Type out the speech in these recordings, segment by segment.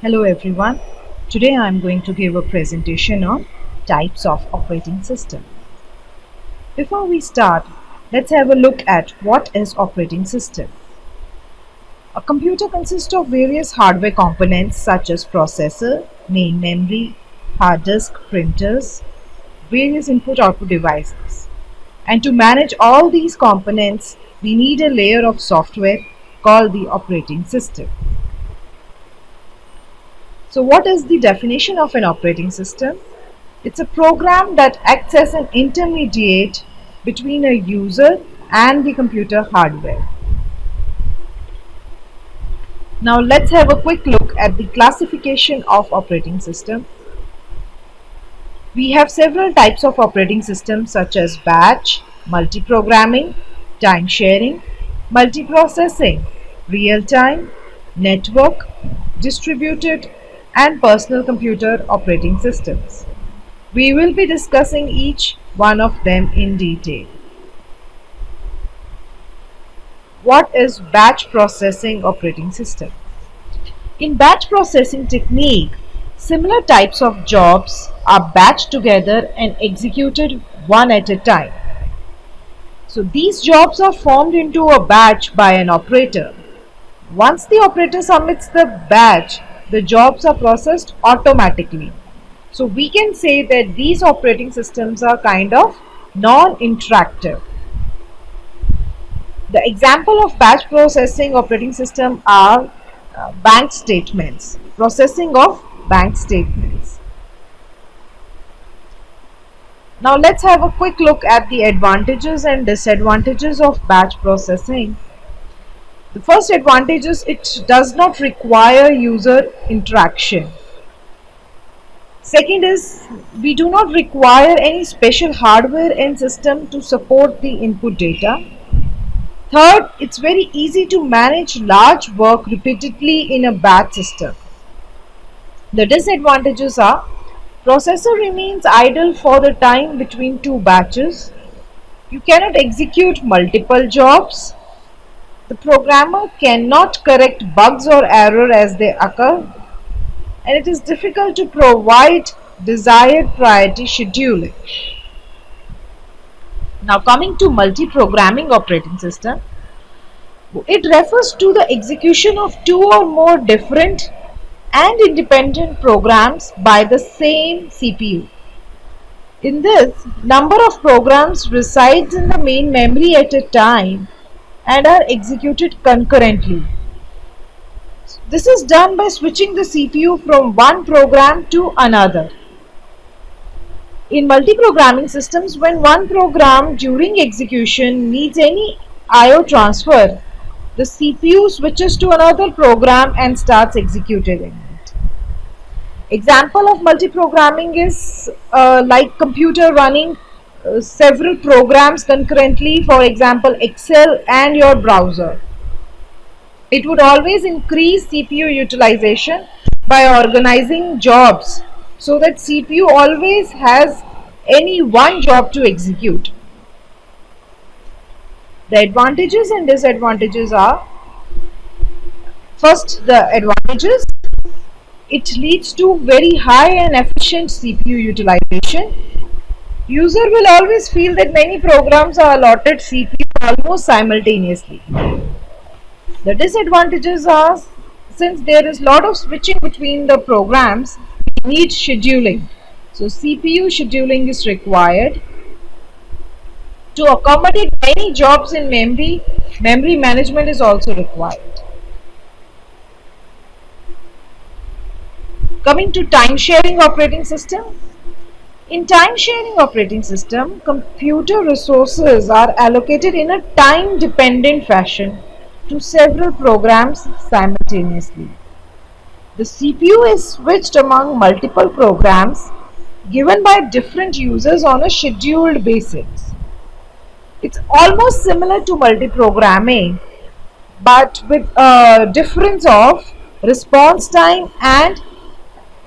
Hello everyone. Today I am going to give a presentation on types of operating system. Before we start, let's have a look at what is operating system. A computer consists of various hardware components such as processor, main memory, hard disk, printers, various input-output devices. And to manage all these components, we need a layer of software called the operating system. So what is the definition of an operating system? It's a program that acts as an intermediate between a user and the computer hardware. Now let's have a quick look at the classification of operating system. We have several types of operating systems such as batch, multi-programming, time sharing, multiprocessing, real-time, network, distributed, and personal computer operating systems. We will be discussing each one of them in detail. What is batch processing operating system? In batch processing technique, similar types of jobs are batched together and executed one at a time. So these jobs are formed into a batch by an operator. Once the operator submits the batch, the jobs are processed automatically. So we can say that these operating systems are kind of non-interactive. The example of batch processing operating system are bank statements, processing of bank statements. Now let's have a quick look at the advantages and disadvantages of batch processing. The first advantage is it does not require user interaction. Second is we do not require any special hardware and system to support the input data. Third, it's very easy to manage large work repeatedly in a batch system. The disadvantages are processor remains idle for the time between two batches. You cannot execute multiple jobs. The programmer cannot correct bugs or error as they occur. And it is difficult to provide desired priority scheduling. Now coming to multi-programming operating system, it refers to the execution of two or more different and independent programs by the same CPU. In this, number of programs resides in the main memory at a time and are executed concurrently. This is done by switching the CPU from one program to another. In multi-programming systems, when one program during execution needs any I/O transfer, the CPU switches to another program and starts executing it. Example of multi-programming is like computer running several programs concurrently, for example Excel and your browser. It would always increase CPU utilization by organizing jobs so that CPU always has any one job to execute. The advantages and disadvantages are, first the advantages, it leads to very high and efficient CPU utilization. User will always feel that many programs are allotted CPU almost simultaneously. The disadvantages are, since there is lot of switching between the programs, we need scheduling. So CPU scheduling is required. To accommodate many jobs in memory, memory management is also required. Coming to time sharing operating system. In time sharing operating system, computer resources are allocated in a time dependent fashion to several programs simultaneously. The CPU is switched among multiple programs given by different users on a scheduled basis. It's almost similar to multi-programming, but with a difference of response time and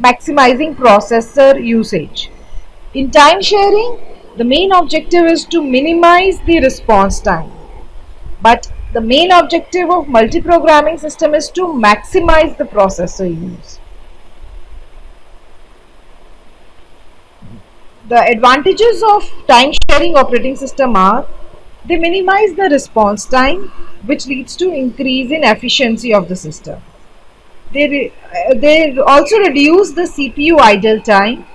maximizing processor usage. In time sharing, the main objective is to minimize the response time, but the main objective of multi-programming system is to maximize the processor use. The advantages of time sharing operating system are they minimize the response time, which leads to increase in efficiency of the system. They also reduce the CPU idle time.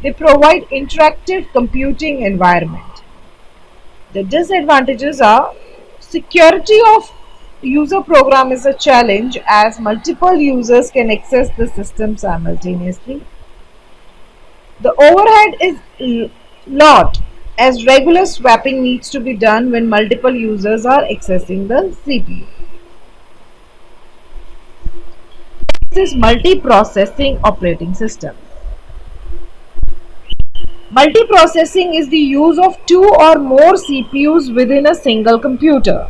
They provide interactive computing environment. The disadvantages are security of user program is a challenge as multiple users can access the system simultaneously. The overhead is lot as regular swapping needs to be done when multiple users are accessing the CPU. This is multiprocessing operating system. Multiprocessing is the use of two or more CPUs within a single computer.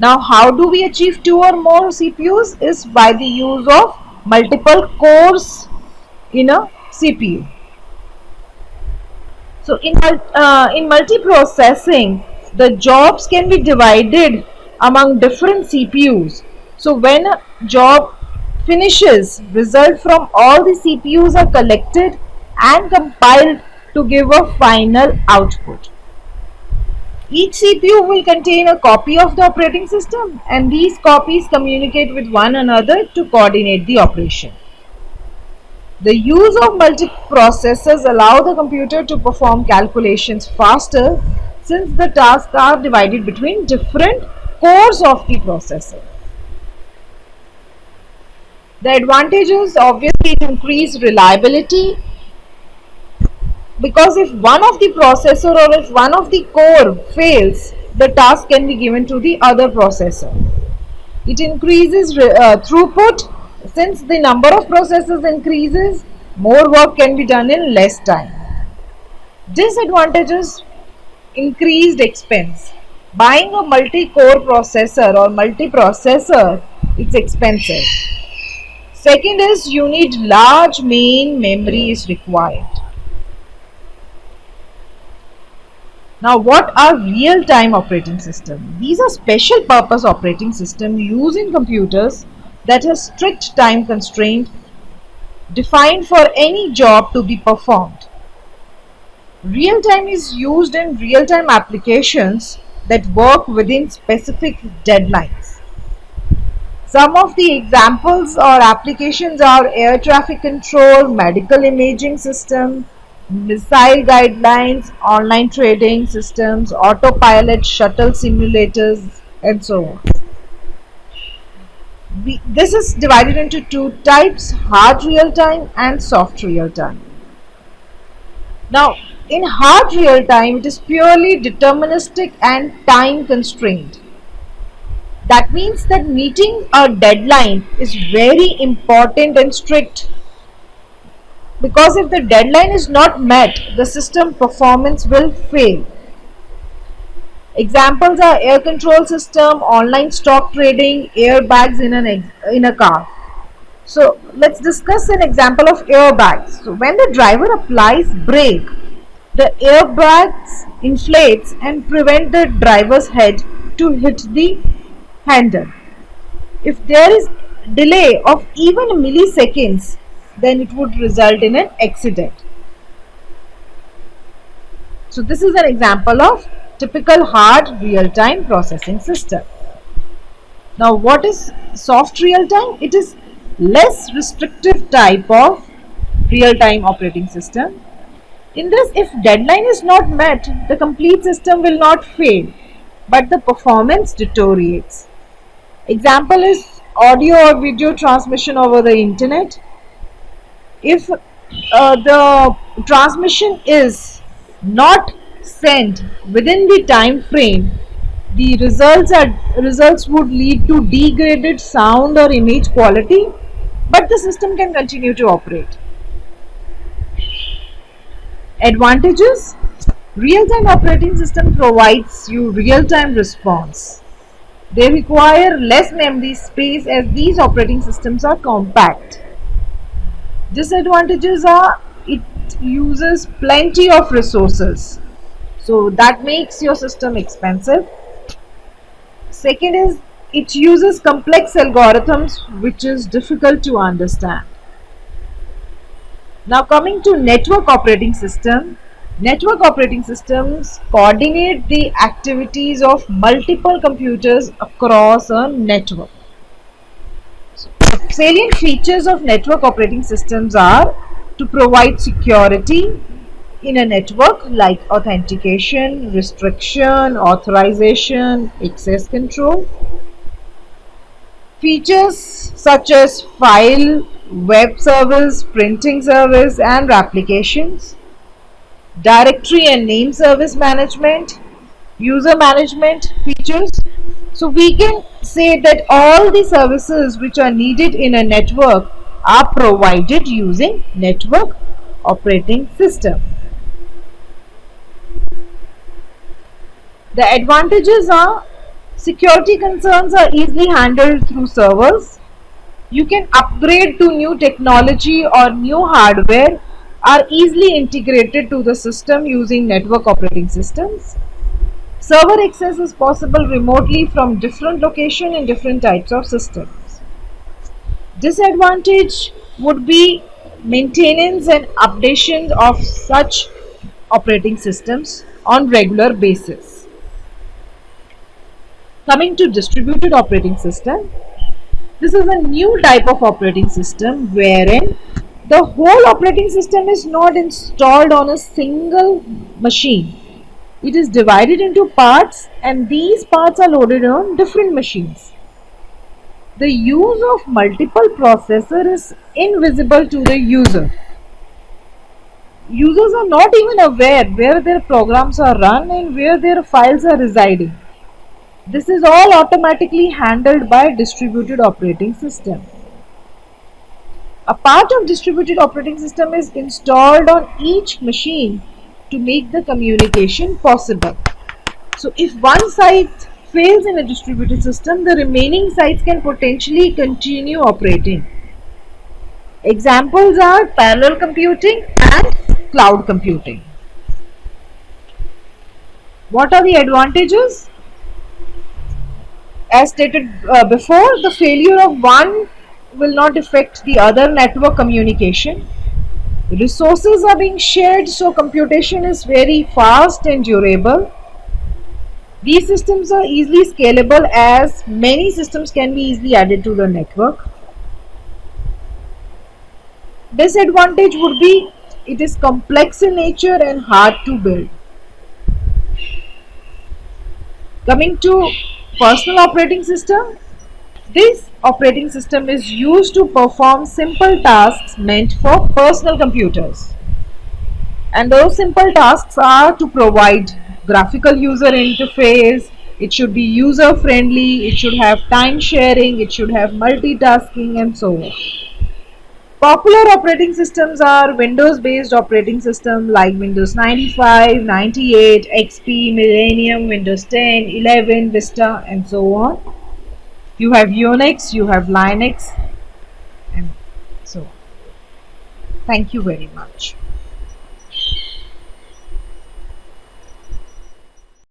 Now, how do we achieve two or more CPUs? Is by the use of multiple cores in a CPU. So, in multiprocessing, the jobs can be divided among different CPUs. So, when a job finishes, results from all the CPUs are collected and compiled to give a final output. Each CPU will contain a copy of the operating system and these copies communicate with one another to coordinate the operation. The use of multiprocessors allow the computer to perform calculations faster since the tasks are divided between different cores of the processor. The advantages obviously increase reliability because if one of the processor or if one of the core fails, the task can be given to the other processor. It increases throughput. Since the number of processors increases, more work can be done in less time. Disadvantages: increased expense. Buying a multi-core processor or multiprocessor, it's expensive. Second is you need large main memory is required. Now, what are real-time operating systems? These are special purpose operating systems used in computers that have strict time constraint defined for any job to be performed. Real-time is used in real-time applications that work within specific deadlines. Some of the examples or applications are air traffic control, medical imaging system, missile guidelines, online trading systems, autopilot shuttle simulators, and so on. This is divided into two types: hard real time and soft real time. Now, in hard real time, it is purely deterministic and time constrained. That means that meeting a deadline is very important and strict because if the deadline is not met, the system performance will fail. Examples are air control system, online stock trading, airbags in a car. So let's discuss an example of airbags. So when the driver applies brake, the airbags inflates and prevent the driver's head to hit the handle. If there is delay of even milliseconds, then it would result in an accident. So this is an example of typical hard real-time processing system. Now what is soft real-time? It is less restrictive type of real-time operating system. In this, if deadline is not met, the complete system will not fail, but the performance deteriorates. Example is audio or video transmission over the internet. If the transmission is not sent within the time frame, the results would lead to degraded sound or image quality, but the system can continue to operate. Advantages: real-time operating system provides you real-time response. They require less memory space as these operating systems are compact. Disadvantages are it uses plenty of resources, so that makes your system expensive. Second is it uses complex algorithms which is difficult to understand. Now coming to network operating system, Network operating systems coordinate the activities of multiple computers across a network. Salient features of network operating systems are to provide security in a network like authentication, restriction, authorization, access control. Features such as file, web service, printing service, and applications, directory and name service management, user management features. So we can say that all the services which are needed in a network are provided using network operating system. The advantages are security concerns are easily handled through servers. You can upgrade to new technology or new hardware are easily integrated to the system using network operating systems. Server access is possible remotely from different locations in different types of systems. Disadvantage would be maintenance and updation of such operating systems on regular basis. Coming to distributed operating system, this is a new type of operating system wherein the whole operating system is not installed on a single machine. It is divided into parts and these parts are loaded on different machines. The use of multiple processors is invisible to the user. Users are not even aware where their programs are run and where their files are residing. This is all automatically handled by distributed operating system. A part of distributed operating system is installed on each machine to make the communication possible. So if one site fails in a distributed system, the remaining sites can potentially continue operating. Examples are parallel computing and cloud computing. What are the advantages? As stated before, the failure of one will not affect the other network communication. Resources are being shared, so computation is very fast and durable. These systems are easily scalable as many systems can be easily added to the network. Disadvantage would be it is complex in nature and hard to build. Coming to personal operating system, this operating system is used to perform simple tasks meant for personal computers. And those simple tasks are to provide graphical user interface, it should be user friendly, it should have time sharing, it should have multitasking and so on. Popular operating systems are Windows based operating system like Windows 95, 98, XP, Millennium, Windows 10, 11, Vista and so on. You have Unix, you have Linux and so on. Thank you very much.